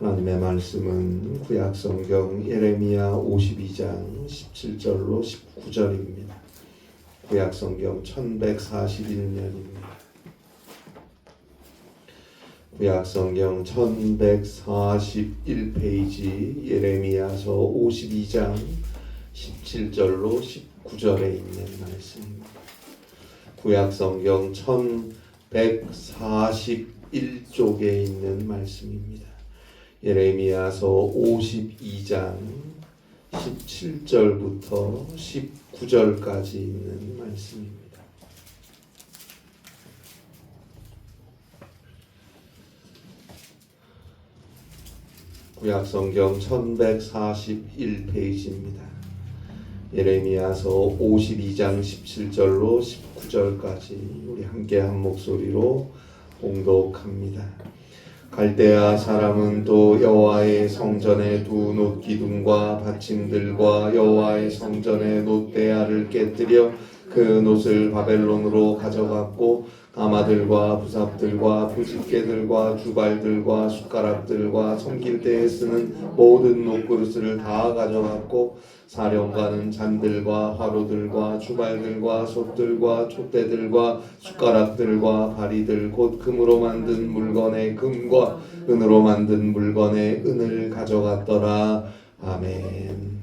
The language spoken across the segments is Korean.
하나님의 말씀은 구약성경 예레미야 52장 17절로 19절입니다. 구약성경 1141년입니다. 구약성경 1141페이지 예레미야서 52장 17절로 19절에 있는 말씀입니다. 구약성경 1141쪽에 있는 말씀입니다. 예레미야서 52장 17절부터 19절까지 있는 말씀입니다. 구약성경 1141페이지입니다. 예레미야서 52장 17절로 19절까지 우리 함께 한 목소리로 봉독합니다. 갈대아 사람은 또 여호와의 성전의 두 놋기둥과 받침들과 여호와의 성전의 놋대야를 깨뜨려 그 놋을 바벨론으로 가져갔고 가마들과 부삽들과 부집개들과 주발들과 숟가락들과 섬길 때에 쓰는 모든 놋그릇을 다 가져갔고 사령관은 잔들과 화로들과 주발들과 솥들과 촛대들과 숟가락들과 바리들 곧 금으로 만든 물건의 금과 은으로 만든 물건의 은을 가져갔더라. 아멘.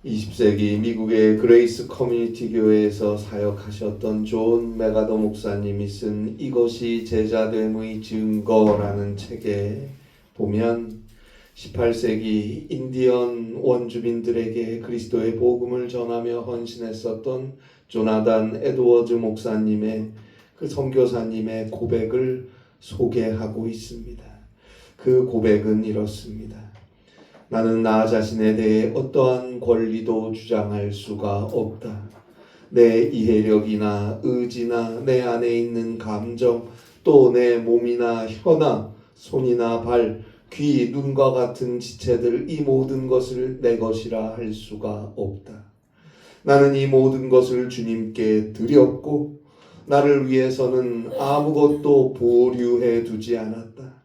20세기 미국의 그레이스 커뮤니티 교회에서 사역하셨던 존 메가더 목사님이 쓴 이것이 제자됨의 증거라는 책에 보면 18세기 인디언 원주민들에게 그리스도의 복음을 전하며 헌신했었던 조나단 에드워즈 목사님의 그 선교사님의 고백을 소개하고 있습니다. 그 고백은 이렇습니다. 나는 나 자신에 대해 어떠한 권리도 주장할 수가 없다. 내 이해력이나 의지나 내 안에 있는 감정, 또 내 몸이나 혀나 손이나 발, 귀, 눈과 같은 지체들 이 모든 것을 내 것이라 할 수가 없다. 나는 이 모든 것을 주님께 드렸고 나를 위해서는 아무것도 보류해 두지 않았다.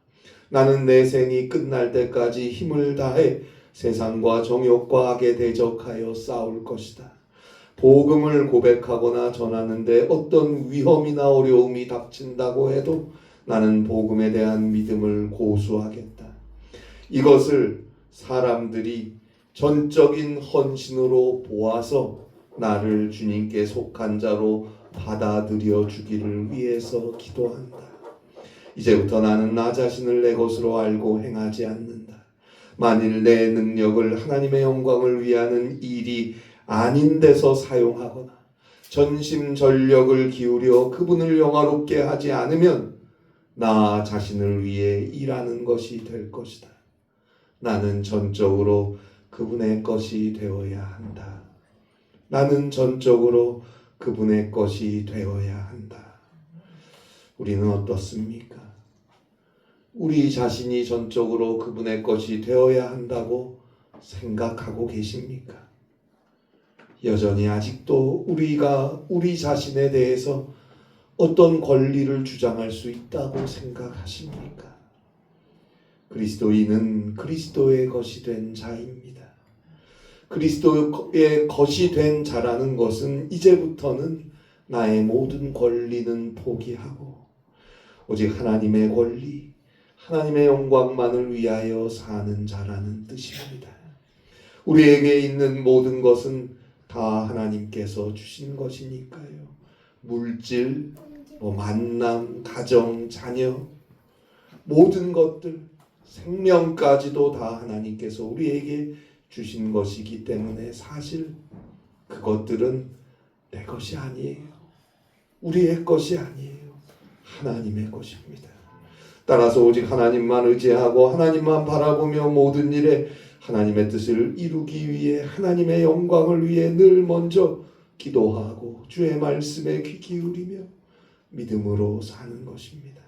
나는 내 생이 끝날 때까지 힘을 다해 세상과 정욕과 악에 대적하여 싸울 것이다. 복음을 고백하거나 전하는데 어떤 위험이나 어려움이 닥친다고 해도 나는 복음에 대한 믿음을 고수하겠다. 이것을 사람들이 전적인 헌신으로 보아서 나를 주님께 속한 자로 받아들여 주기를 위해서 기도한다. 이제부터 나는 나 자신을 내 것으로 알고 행하지 않는다. 만일 내 능력을 하나님의 영광을 위하는 일이 아닌 데서 사용하거나 전심전력을 기울여 그분을 영화롭게 하지 않으면 나 자신을 위해 일하는 것이 될 것이다. 나는 전적으로 그분의 것이 되어야 한다. 나는 전적으로 그분의 것이 되어야 한다. 우리는 어떻습니까? 우리 자신이 전적으로 그분의 것이 되어야 한다고 생각하고 계십니까? 여전히 아직도 우리가 우리 자신에 대해서 어떤 권리를 주장할 수 있다고 생각하십니까? 그리스도인은 그리스도의 것이 된 자입니다. 그리스도의 것이 된 자라는 것은 이제부터는 나의 모든 권리는 포기하고 오직 하나님의 권리, 하나님의 영광만을 위하여 사는 자라는 뜻입니다. 우리에게 있는 모든 것은 다 하나님께서 주신 것이니까요. 물질, 만남, 가정, 자녀, 모든 것들, 생명까지도 다 하나님께서 우리에게 주신 것이기 때문에 사실 그것들은 내 것이 아니에요. 우리의 것이 아니에요. 하나님의 것입니다. 따라서 오직 하나님만 의지하고 하나님만 바라보며 모든 일에 하나님의 뜻을 이루기 위해 하나님의 영광을 위해 늘 먼저 기도하고 주의 말씀에 귀 기울이며 믿음으로 사는 것입니다.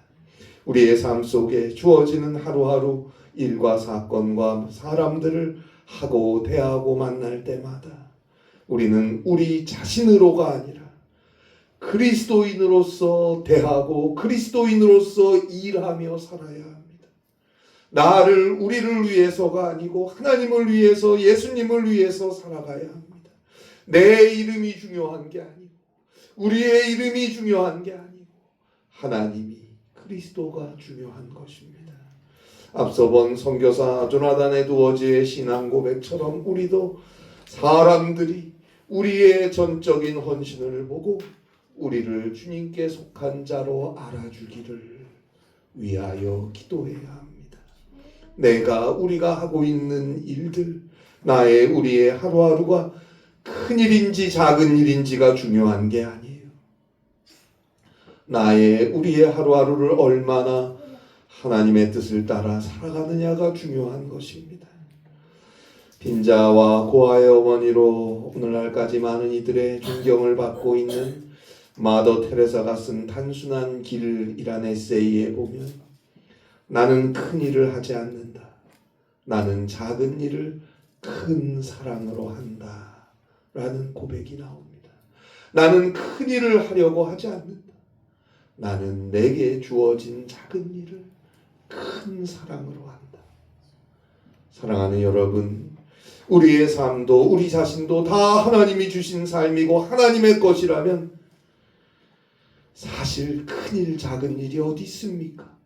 우리의 삶 속에 주어지는 하루하루 일과 사건과 사람들을 하고 대하고 만날 때마다 우리는 우리 자신으로가 아니라 그리스도인으로서 대하고 그리스도인으로서 일하며 살아야 합니다. 나를 우리를 위해서가 아니고 하나님을 위해서 예수님을 위해서 살아가야 합니다. 내 이름이 중요한 게 아니고 우리의 이름이 중요한 게 아니고 하나님이 그리스도가 중요한 것입니다. 앞서 본 선교사 조나단 에드워즈의 신앙 고백처럼 우리도 사람들이 우리의 전적인 헌신을 보고 우리를 주님께 속한 자로 알아주기를 위하여 기도해야 합니다. 우리가 하고 있는 일들, 우리의 하루하루가 큰 일인지 작은 일인지가 중요한 게 아니에요. 우리의 하루하루를 얼마나 하나님의 뜻을 따라 살아가느냐가 중요한 것입니다. 빈자와 고아의 어머니로 오늘날까지 많은 이들의 존경을 받고 있는 마더 테레사가 쓴 단순한 길이란 에세이에 보면 나는 큰 일을 하지 않는다. 나는 작은 일을 큰 사랑으로 한다. 라는 고백이 나옵니다. 나는 큰 일을 하려고 하지 않는다. 나는 내게 주어진 작은 일을 큰 사랑으로 한다. 사랑하는 여러분, 우리의 삶도 우리 자신도 다 하나님이 주신 삶이고 하나님의 것이라면 사실 큰일 작은 일이 어디 있습니까?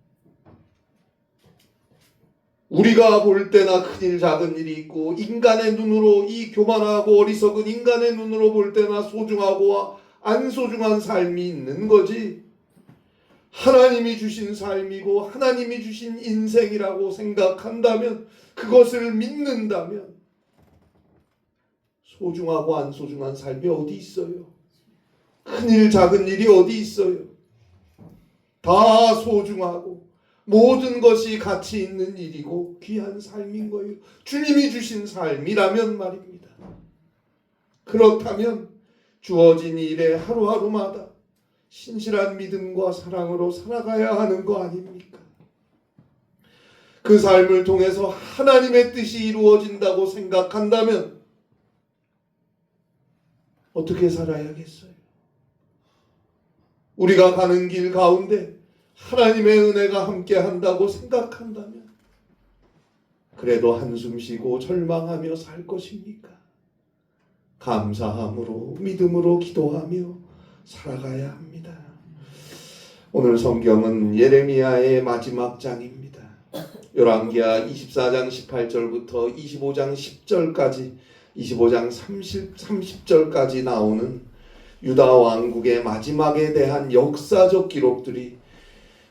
우리가 볼 때나 큰일 작은 일이 있고 인간의 눈으로 이 교만하고 어리석은 인간의 눈으로 볼 때나 소중하고 안 소중한 삶이 있는 거지, 하나님이 주신 삶이고 하나님이 주신 인생이라고 생각한다면, 그것을 믿는다면 소중하고 안 소중한 삶이 어디 있어요? 큰일 작은 일이 어디 있어요? 다 소중하고 모든 것이 가치 있는 일이고 귀한 삶인 거예요. 주님이 주신 삶이라면 말입니다. 그렇다면 주어진 일에 하루하루마다 신실한 믿음과 사랑으로 살아가야 하는 거 아닙니까? 그 삶을 통해서 하나님의 뜻이 이루어진다고 생각한다면 어떻게 살아야겠어요? 우리가 가는 길 가운데 하나님의 은혜가 함께 한다고 생각한다면 그래도 한숨 쉬고 절망하며 살 것입니까? 감사함으로 믿음으로 기도하며 살아가야 합니다. 오늘 성경은 예레미야의 마지막 장입니다. 열왕기하 24장 18절부터 25장 10절까지 25장 30절까지 나오는 유다 왕국의 마지막에 대한 역사적 기록들이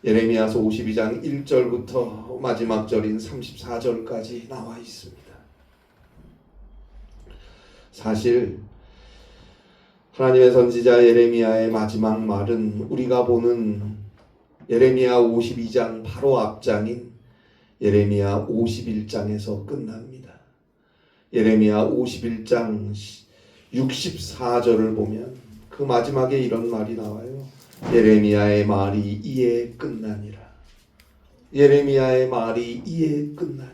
예레미야서 52장 1절부터 마지막 절인 34절까지 나와 있습니다. 사실 하나님의 선지자 예레미야의 마지막 말은 우리가 보는 예레미야 52장 바로 앞장인 예레미야 51장에서 끝납니다. 예레미야 51장 64절을 보면 그 마지막에 이런 말이 나와요. 예레미야의 말이 이에 끝나니라. 예레미야의 말이 이에 끝나니라.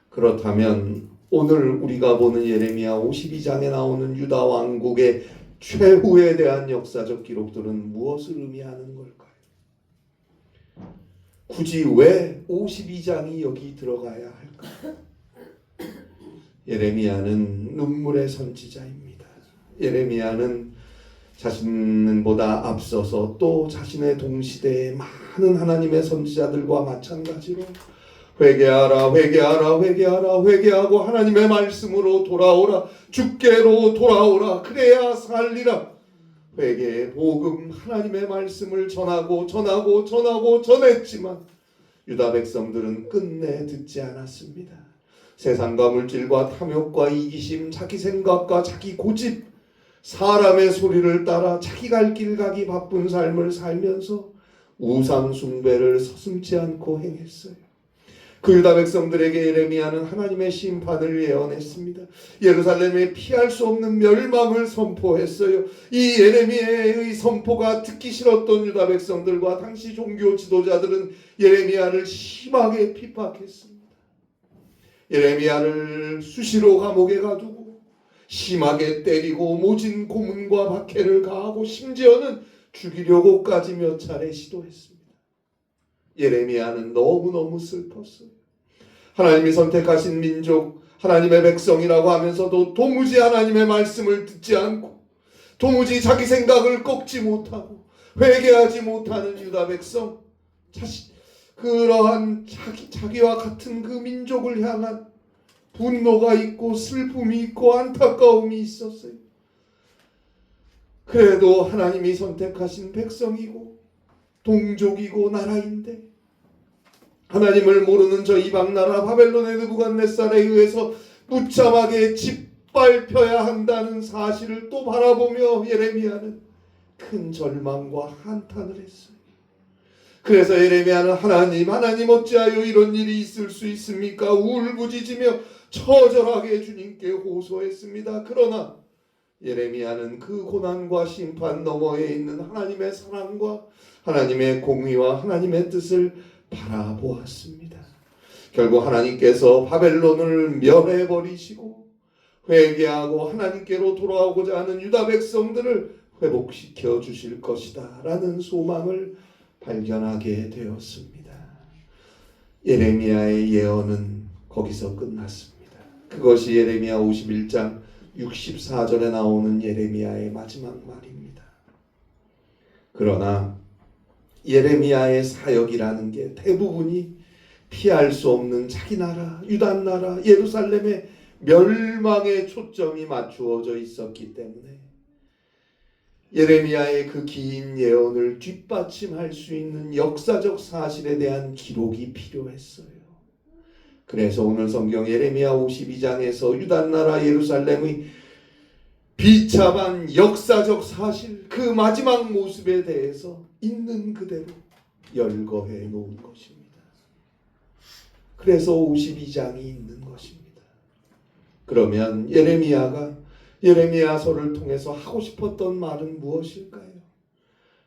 그렇다면 오늘 우리가 보는 예레미야 52장에 나오는 유다 왕국의 최후에 대한 역사적 기록들은 무엇을 의미하는 걸까요? 굳이 왜 52장이 여기 들어가야 할까요? 예레미야는 눈물의 선지자입니다. 예레미야는 자신보다 앞서서 또 자신의 동시대의 많은 하나님의 선지자들과 마찬가지로 회개하라 회개하라 회개하라 회개하고 하나님의 말씀으로 돌아오라, 주께로 돌아오라, 그래야 살리라. 회개의 복음, 하나님의 말씀을 전하고 전했지만 유다 백성들은 끝내 듣지 않았습니다. 세상과 물질과 탐욕과 이기심, 자기 생각과 자기 고집, 사람의 소리를 따라 자기 갈 길 가기 바쁜 삶을 살면서 우상 숭배를 서슴지 않고 행했어요. 그 유다 백성들에게 예레미야는 하나님의 심판을 예언했습니다. 예루살렘에 피할 수 없는 멸망을 선포했어요. 이 예레미야의 선포가 듣기 싫었던 유다 백성들과 당시 종교 지도자들은 예레미야를 심하게 핍박했습니다. 예레미야를 수시로 감옥에 가두고 심하게 때리고 모진 고문과 박해를 가하고 심지어는 죽이려고까지 몇 차례 시도했습니다. 예레미야는 너무너무 슬펐어요. 하나님이 선택하신 민족, 하나님의 백성이라고 하면서도 도무지 하나님의 말씀을 듣지 않고 도무지 자기 생각을 꺾지 못하고 회개하지 못하는 유다 백성, 그러한 자기와 같은 그 민족을 향한 분노가 있고 슬픔이 있고 안타까움이 있었어요. 그래도 하나님이 선택하신 백성이고 동족이고 나라인데 하나님을 모르는 저 이방 나라 바벨론의 느부갓네살에 의해서 무참하게 짓밟혀야 한다는 사실을 또 바라보며 예레미야는 큰 절망과 한탄을 했어요. 그래서 예레미야는 하나님 어찌하여 이런 일이 있을 수 있습니까? 울부짖으며 처절하게 주님께 호소했습니다. 그러나 예레미야는 그 고난과 심판 너머에 있는 하나님의 사랑과 하나님의 공의와 하나님의 뜻을 바라보았습니다. 결국 하나님께서 바벨론을 멸해버리시고 회개하고 하나님께로 돌아오고자 하는 유다 백성들을 회복시켜 주실 것이다 라는 소망을 발견하게 되었습니다. 예레미야의 예언은 거기서 끝났습니다. 그것이 예레미야 51장 64절에 나오는 예레미야의 마지막 말입니다. 그러나 예레미야의 사역이라는 게 대부분이 피할 수 없는 자기 나라, 유다 나라, 예루살렘의 멸망에 초점이 맞추어져 있었기 때문에 예레미야의 그 긴 예언을 뒷받침할 수 있는 역사적 사실에 대한 기록이 필요했어요. 그래서 오늘 성경 예레미야 52장에서 유다 나라 예루살렘의 비참한 역사적 사실, 그 마지막 모습에 대해서 있는 그대로 열거해 놓은 것입니다. 그래서 52장이 있는 것입니다. 그러면 예레미야서를 통해서 하고 싶었던 말은 무엇일까요?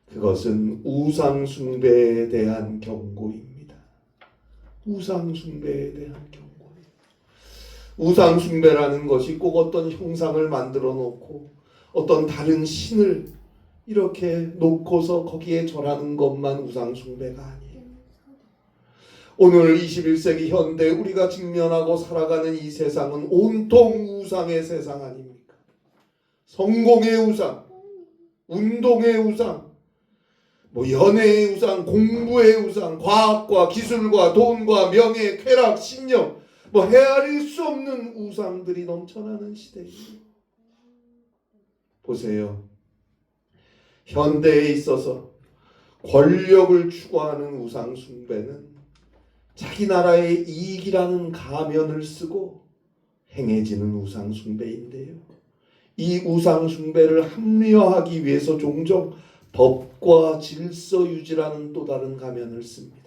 그것은 우상 숭배에 대한 경고입니다. 우상 숭배에 대한 경고예요. 우상 숭배라는 것이 꼭 어떤 형상을 만들어 놓고 어떤 다른 신을 이렇게 놓고서 거기에 절하는 것만 우상 숭배가 아니에요. 오늘 21세기 현대 우리가 직면하고 살아가는 이 세상은 온통 우상의 세상 아닙니까? 성공의 우상, 운동의 우상, 연애의 우상, 공부의 우상, 과학과 기술과 돈과 명예, 쾌락, 신념, 헤아릴 수 없는 우상들이 넘쳐나는 시대입니다. 보세요. 현대에 있어서 권력을 추구하는 우상 숭배는 자기 나라의 이익이라는 가면을 쓰고 행해지는 우상 숭배인데요. 이 우상 숭배를 합리화하기 위해서 종종 법과 질서 유지라는 또 다른 가면을 씁니다.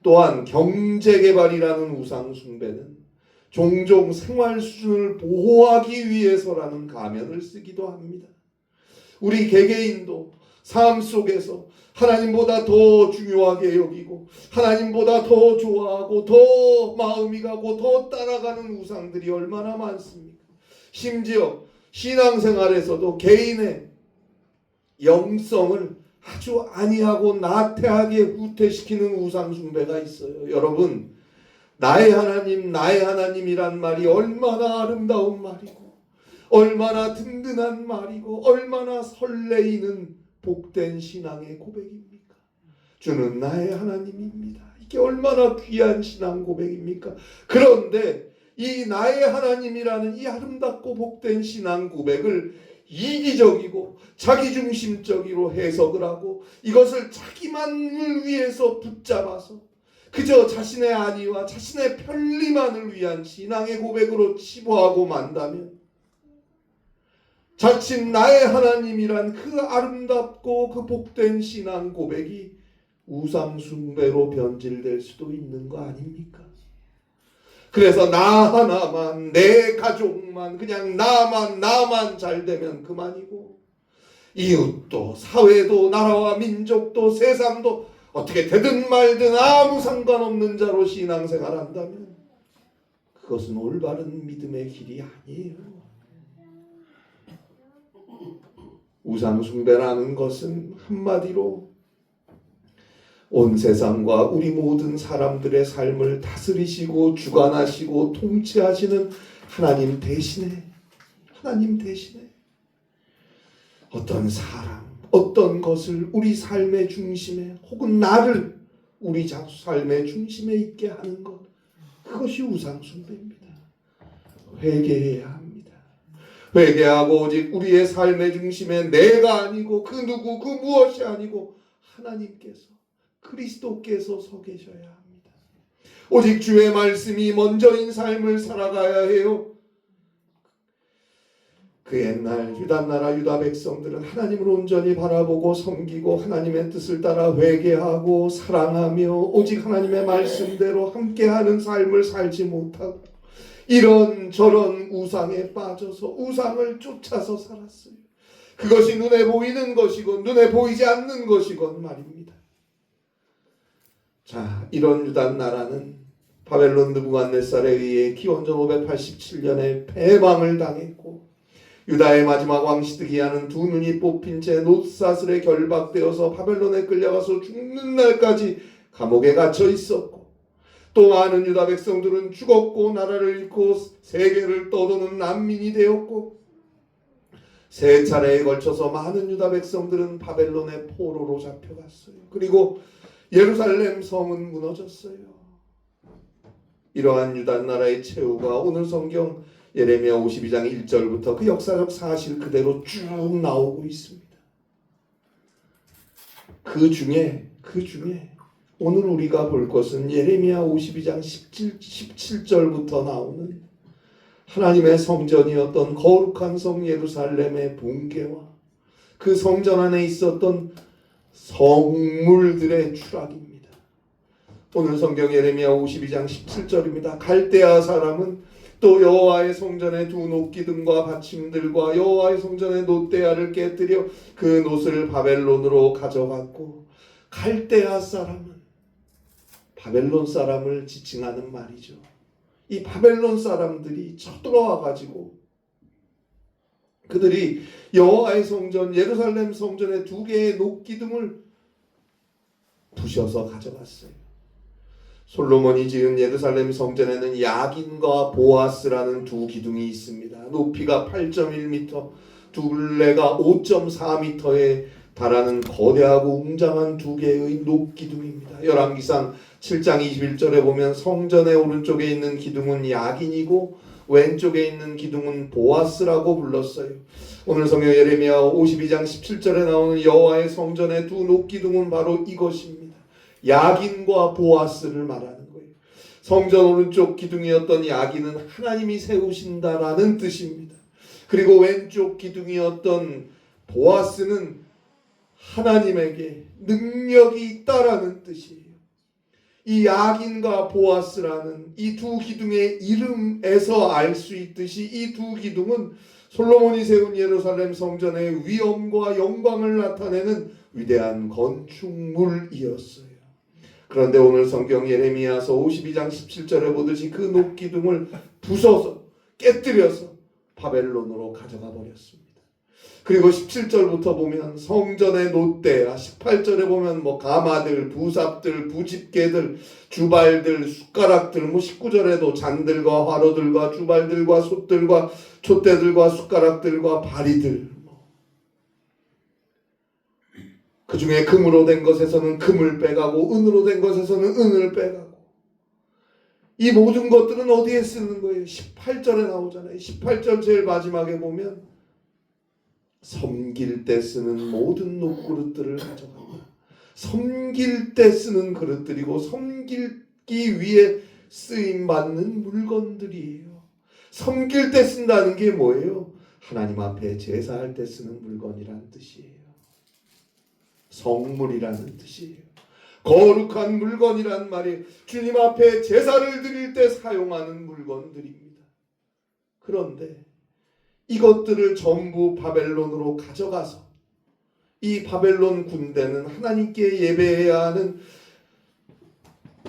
또한 경제개발이라는 우상 숭배는 종종 생활 수준을 보호하기 위해서라는 가면을 쓰기도 합니다. 우리 개개인도 삶 속에서 하나님보다 더 중요하게 여기고 하나님보다 더 좋아하고 더 마음이 가고 더 따라가는 우상들이 얼마나 많습니까? 심지어 신앙생활에서도 개인의 영성을 아주 안이하고 나태하게 후퇴시키는 우상 숭배가 있어요. 여러분, 나의 하나님이란 말이 얼마나 아름다운 말이고 얼마나 든든한 말이고 얼마나 설레이는 복된 신앙의 고백입니까? 주는 나의 하나님입니다. 이게 얼마나 귀한 신앙 고백입니까? 그런데 이 나의 하나님이라는 이 아름답고 복된 신앙 고백을 이기적이고 자기중심적으로 해석을 하고 이것을 자기만을 위해서 붙잡아서 그저 자신의 안위와 자신의 편리만을 위한 신앙의 고백으로 치부하고 만다면 자칫 나의 하나님이란 그 아름답고 그 복된 신앙 고백이 우상 숭배로 변질될 수도 있는 거 아닙니까? 그래서 나 하나만, 내 가족만, 그냥 나만 잘 되면 그만이고 이웃도 사회도 나라와 민족도 세상도 어떻게 되든 말든 아무 상관없는 자로 신앙생활한다면 그것은 올바른 믿음의 길이 아니에요. 우상 숭배라는 것은 한마디로 온 세상과 우리 모든 사람들의 삶을 다스리시고 주관하시고 통치하시는 하나님 대신에 어떤 사람, 어떤 것을 우리 삶의 중심에 혹은 나를 우리 삶의 중심에 있게 하는 것, 그것이 우상 숭배입니다. 회개해야 합니다. 회개하고 오직 우리의 삶의 중심에 내가 아니고 그 누구 그 무엇이 아니고 하나님께서 그리스도께서 서 계셔야 합니다. 오직 주의 말씀이 먼저인 삶을 살아가야 해요. 그 옛날 유다나라 유다 백성들은 하나님을 온전히 바라보고 섬기고 하나님의 뜻을 따라 회개하고 사랑하며 오직 하나님의 말씀대로 함께하는 삶을 살지 못하고 이런저런 우상에 빠져서 우상을 쫓아서 살았어요. 그것이 눈에 보이는 것이건 눈에 보이지 않는 것이건 말입니다. 자, 이런 유다 나라는 바벨론 느부갓네살에 의해 기원전 587년에 패망을 당했고 유다의 마지막 왕 시드기야는 두 눈이 뽑힌 채 놋사슬에 결박되어서 바벨론에 끌려가서 죽는 날까지 감옥에 갇혀 있었고 또 많은 유다 백성들은 죽었고 나라를 잃고 세계를 떠도는 난민이 되었고 세 차례에 걸쳐서 많은 유다 백성들은 바벨론의 포로로 잡혀갔어요. 그리고 예루살렘 성은 무너졌어요. 이러한 유다 나라의 최후가 오늘 성경 예레미야 52장 1절부터 그 역사적 사실 그대로 쭉 나오고 있습니다. 그 중에 오늘 우리가 볼 것은 예레미야 52장 17절부터 나오는 하나님의 성전이었던 거룩한 성 예루살렘의 붕괴와 그 성전 안에 있었던 성물들의 추락입니다. 오늘 성경 예레미야 52장 17절입니다. 갈대아 사람은 또 여호와의 성전의 두 놋기둥과 받침들과 여호와의 성전의 놋대야를 깨뜨려 그 놋을 바벨론으로 가져갔고 갈대아 사람은 바벨론 사람을 지칭하는 말이죠. 이 바벨론 사람들이 쳐들어와 가지고 그들이 여호와의 성전 예루살렘 성전의 두 개의 놋기둥을 부셔서 가져갔어요. 솔로몬이 지은 예루살렘 성전에는 야긴과 보아스라는 두 기둥이 있습니다. 높이가 8.1m, 둘레가 5.4m에 달하는 거대하고 웅장한 두 개의 놋기둥입니다. 열왕기상 7장 21절에 보면 성전의 오른쪽에 있는 기둥은 야긴이고 왼쪽에 있는 기둥은 보아스라고 불렀어요. 오늘 성경 예레미야 52장 17절에 나오는 여호와의 성전의 두 놋기둥은 바로 이것입니다. 야긴과 보아스를 말하는 거예요. 성전 오른쪽 기둥이었던 야긴은 하나님이 세우신다라는 뜻입니다. 그리고 왼쪽 기둥이었던 보아스는 하나님에게 능력이 있다라는 뜻이에요. 이 야긴과 보아스라는 이 두 기둥의 이름에서 알 수 있듯이 이 두 기둥은 솔로몬이 세운 예루살렘 성전의 위엄과 영광을 나타내는 위대한 건축물이었어요. 그런데 오늘 성경 예레미야서 52장 17절에 보듯이 그 놋기둥을 부숴서 깨뜨려서 바벨론으로 가져가 버렸습니다. 그리고 17절부터 보면 성전의 놋대야, 18절에 보면 가마들, 부삽들, 부집게들, 주발들, 숟가락들, 19절에도 잔들과 화로들과 주발들과 솥들과 촛대들과 숟가락들과 바리들, 그 중에 금으로 된 것에서는 금을 빼가고 은으로 된 것에서는 은을 빼가고 이 모든 것들은 어디에 쓰는 거예요? 18절에 나오잖아요. 18절 제일 마지막에 보면 섬길 때 쓰는 모든 놋그릇들을 가져간다. 섬길 때 쓰는 그릇들이고 섬기기 위해 쓰임받는 물건들이에요. 섬길 때 쓴다는 게 뭐예요? 하나님 앞에 제사할 때 쓰는 물건이라는 뜻이에요. 성물이라는 뜻이에요. 거룩한 물건이란 말이 주님 앞에 제사를 드릴 때 사용하는 물건들입니다. 그런데 이것들을 전부 바벨론으로 가져가서 이 바벨론 군대는 하나님께 예배해야 하는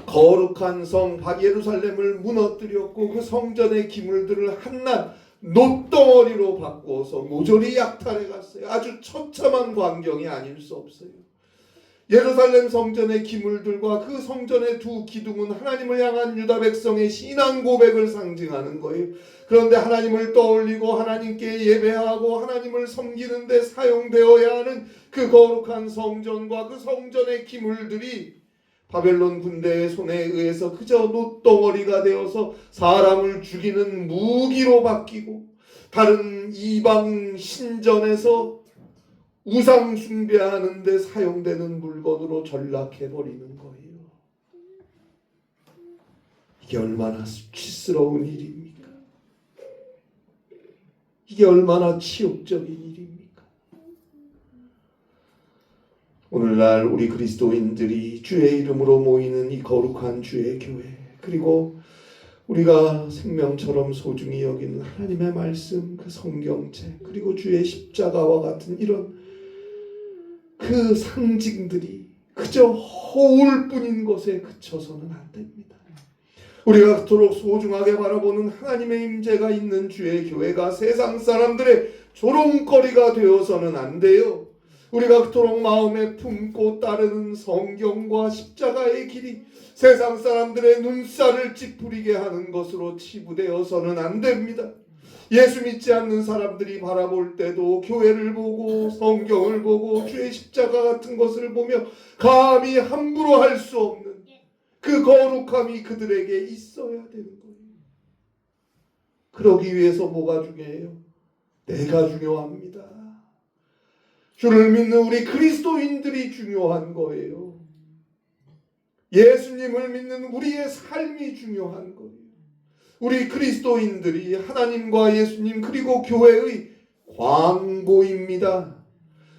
거룩한 성 예루살렘을 무너뜨렸고 그 성전의 기물들을 한낱 놋덩어리로 바꾸어서 모조리 약탈해 갔어요. 아주 처참한 광경이 아닐 수 없어요. 예루살렘 성전의 기물들과 그 성전의 두 기둥은 하나님을 향한 유다 백성의 신앙 고백을 상징하는 거예요. 그런데 하나님을 떠올리고 하나님께 예배하고 하나님을 섬기는 데 사용되어야 하는 그 거룩한 성전과 그 성전의 기물들이 바벨론 군대의 손에 의해서 그저 놋덩어리가 되어서 사람을 죽이는 무기로 바뀌고 다른 이방 신전에서 우상 숭배하는 데 사용되는 물건으로 전락해버리는 거예요. 이게 얼마나 수치스러운 일입니까? 이게 얼마나 치욕적인 일입니까? 오늘날 우리 그리스도인들이 주의 이름으로 모이는 이 거룩한 주의 교회, 그리고 우리가 생명처럼 소중히 여기는 하나님의 말씀, 그 성경책, 그리고 주의 십자가와 같은 이런 그 상징들이 그저 허울뿐인 것에 그쳐서는 안 됩니다. 우리가 그토록 소중하게 바라보는 하나님의 임재가 있는 주의 교회가 세상 사람들의 조롱거리가 되어서는 안 돼요. 우리가 그토록 마음에 품고 따르는 성경과 십자가의 길이 세상 사람들의 눈살을 찌푸리게 하는 것으로 치부되어서는 안 됩니다. 예수 믿지 않는 사람들이 바라볼 때도 교회를 보고 성경을 보고 주의 십자가 같은 것을 보며 감히 함부로 할 수 없는 그 거룩함이 그들에게 있어야 되는 거예요. 그러기 위해서 뭐가 중요해요? 내가 중요합니다. 주를 믿는 우리 그리스도인들이 중요한 거예요. 예수님을 믿는 우리의 삶이 중요한 거예요. 우리 그리스도인들이 하나님과 예수님 그리고 교회의 광고입니다.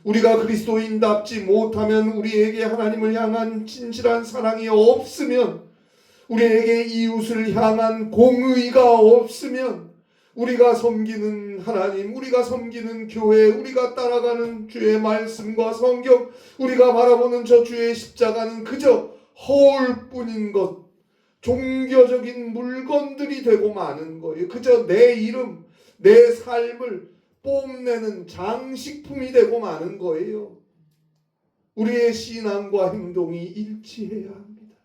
우리가 그리스도인답지 못하면, 우리에게 하나님을 향한 진실한 사랑이 없으면, 우리에게 이웃을 향한 공의가 없으면, 우리가 섬기는 하나님, 우리가 섬기는 교회, 우리가 따라가는 주의 말씀과 성경, 우리가 바라보는 저 주의 십자가는 그저 허울뿐인 것, 종교적인 물건들이 되고 마는 거예요. 그저 내 이름, 내 삶을 뽐내는 장식품이 되고 마는 거예요. 우리의 신앙과 행동이 일치해야 합니다.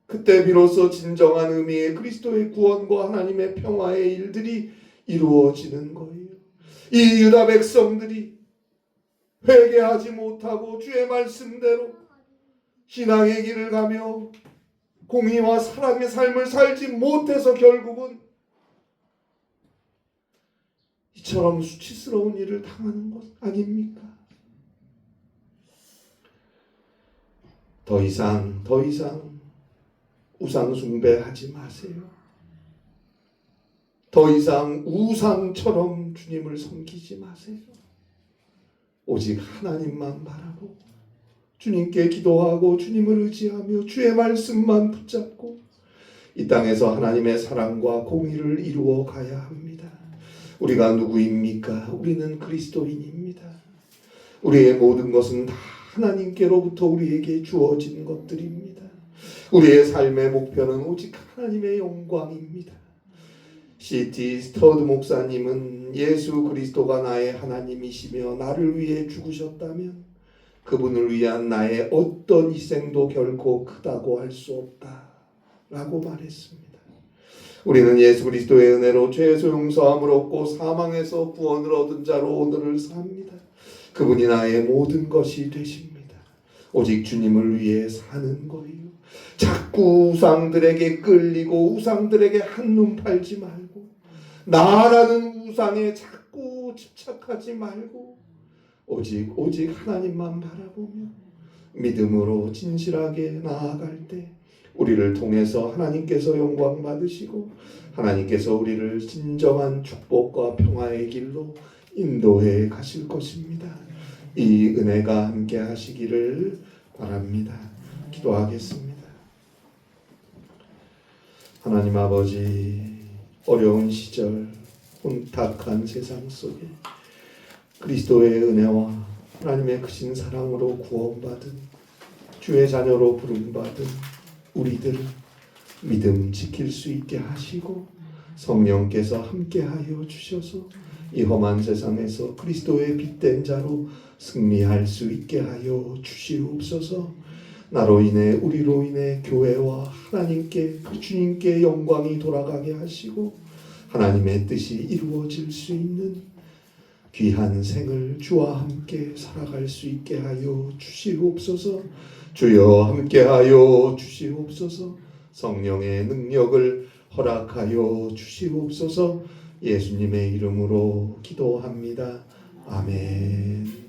그때 비로소 진정한 의미의 그리스도의 구원과 하나님의 평화의 일들이 이루어지는 거예요. 이 유다 백성들이 회개하지 못하고 주의 말씀대로 신앙의 길을 가며 공의와 사랑의 삶을 살지 못해서 결국은 이처럼 수치스러운 일을 당하는 것 아닙니까? 더 이상 우상 숭배하지 마세요. 더 이상 우상처럼 주님을 섬기지 마세요. 오직 하나님만 바라보고 주님께 기도하고 주님을 의지하며 주의 말씀만 붙잡고 이 땅에서 하나님의 사랑과 공의를 이루어 가야 합니다. 우리가 누구입니까? 우리는 그리스도인입니다. 우리의 모든 것은 다 하나님께로부터 우리에게 주어진 것들입니다. 우리의 삶의 목표는 오직 하나님의 영광입니다. C.T. 스터드 목사님은 예수 그리스도가 나의 하나님이시며 나를 위해 죽으셨다면 그분을 위한 나의 어떤 희생도 결코 크다고 할 수 없다 라고 말했습니다. 우리는 예수 그리스도의 은혜로 죄에서 용서함을 얻고 사망에서 구원을 얻은 자로 오늘을 삽니다. 그분이 나의 모든 것이 되십니다. 오직 주님을 위해 사는 거예요. 자꾸 우상들에게 끌리고 우상들에게 한눈 팔지 말고 나라는 우상에 자꾸 집착하지 말고 오직 하나님만 바라보며 믿음으로 진실하게 나아갈 때 우리를 통해서 하나님께서 영광 받으시고 하나님께서 우리를 진정한 축복과 평화의 길로 인도해 가실 것입니다. 이 은혜가 함께 하시기를 바랍니다. 기도하겠습니다. 하나님 아버지, 어려운 시절 혼탁한 세상 속에 그리스도의 은혜와 하나님의 크신 사랑으로 구원받은 주의 자녀로 부름받은 우리들을 믿음 지킬 수 있게 하시고 성령께서 함께하여 주셔서 이 험한 세상에서 그리스도의 빛된 자로 승리할 수 있게 하여 주시옵소서. 나로 인해 우리로 인해 교회와 하나님께 주님께 영광이 돌아가게 하시고 하나님의 뜻이 이루어질 수 있는 귀한 생을 주와 함께 살아갈 수 있게 하여 주시옵소서. 주여 함께하여 주시옵소서. 성령의 능력을 허락하여 주시옵소서. 예수님의 이름으로 기도합니다. 아멘.